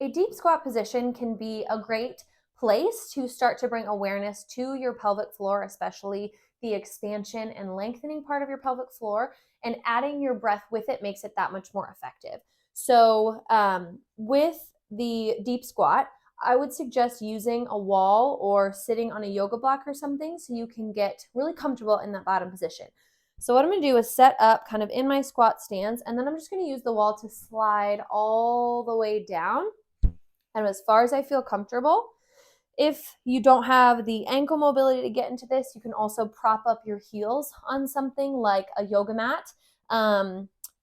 A deep squat position can be a great place to start to bring awareness to your pelvic floor, especially the expansion and lengthening part of your pelvic floor, and adding your breath with it makes it that much more effective. So with the deep squat, I would suggest using a wall or sitting on a yoga block or something so you can get really comfortable in that bottom position. So what I'm going to do is set up kind of in my squat stance, and then I'm just going to use the wall to slide all the way down and as far as I feel comfortable. If you don't have the ankle mobility to get into this, you can also prop up your heels on something like a yoga mat,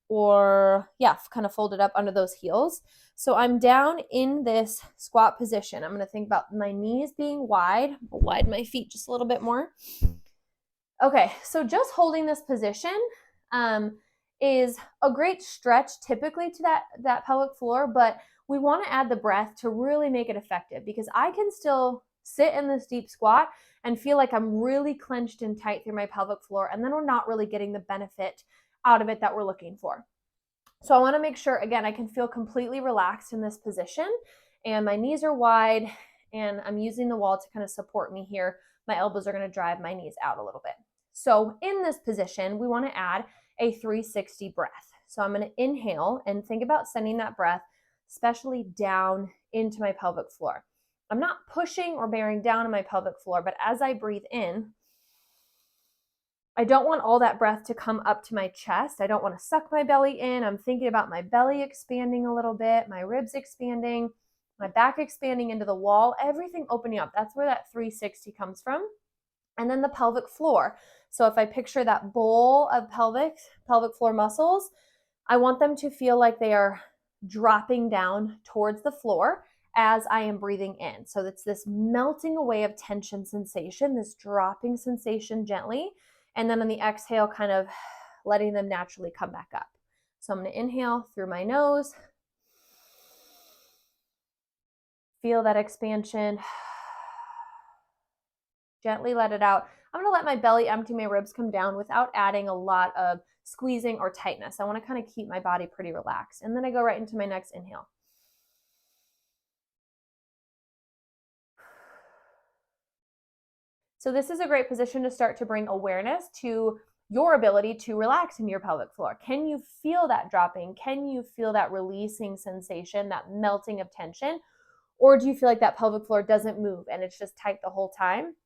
or kind of fold it up under those heels. So I'm down in this squat position. I'm going to think about my knees being wide. I'll widen my feet just a little bit more. Okay, so just holding this position is a great stretch typically to that pelvic floor, but we want to add the breath to really make it effective, because I can still sit in this deep squat and feel like I'm really clenched and tight through my pelvic floor, and then we're not really getting the benefit out of it that we're looking for. So I want to make sure, again, I can feel completely relaxed in this position, and my knees are wide, and I'm using the wall to kind of support me here. My elbows are going to drive my knees out a little bit. So in this position, we want to add a 360 breath. So I'm going to inhale and think about sending that breath especially down into my pelvic floor. I'm not pushing or bearing down on my pelvic floor, but as I breathe in, I don't want all that breath to come up to my chest. I don't want to suck my belly in. I'm thinking about my belly expanding a little bit, my ribs expanding, my back expanding into the wall, everything opening up. That's where that 360 comes from. And then the pelvic floor. So if I picture that bowl of pelvic floor muscles, I want them to feel like they are dropping down towards the floor as I am breathing in. So it's this melting away of tension sensation, this dropping sensation gently. And then on the exhale, kind of letting them naturally come back up. So I'm going to inhale through my nose. Feel that expansion. Gently let it out. I'm going to let my belly empty, my ribs come down without adding a lot of squeezing or tightness. I want to kind of keep my body pretty relaxed. And then I go right into my next inhale. So this is a great position to start to bring awareness to your ability to relax in your pelvic floor. Can you feel that dropping? Can you feel that releasing sensation, that melting of tension? Or do you feel like that pelvic floor doesn't move and it's just tight the whole time?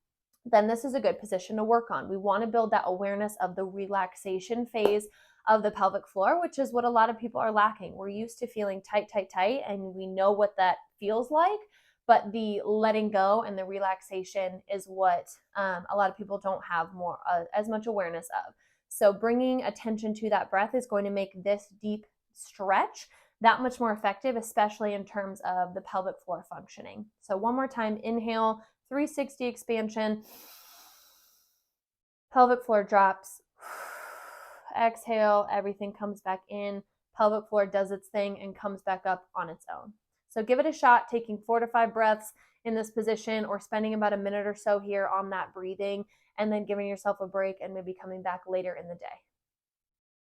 Then this is a good position to work on. We want to build that awareness of the relaxation phase of the pelvic floor, which is what a lot of people are lacking. We're used to feeling tight, and we know what that feels like, but the letting go and the relaxation is what a lot of people don't have as much awareness of. So bringing attention to that breath is going to make this deep stretch that much more effective, especially in terms of the pelvic floor functioning. So one more time, inhale, 360 expansion, pelvic floor drops, exhale, everything comes back in, pelvic floor does its thing and comes back up on its own. So give it a shot, taking 4 to 5 breaths in this position, or spending about a minute or so here on that breathing, and then giving yourself a break and maybe coming back later in the day.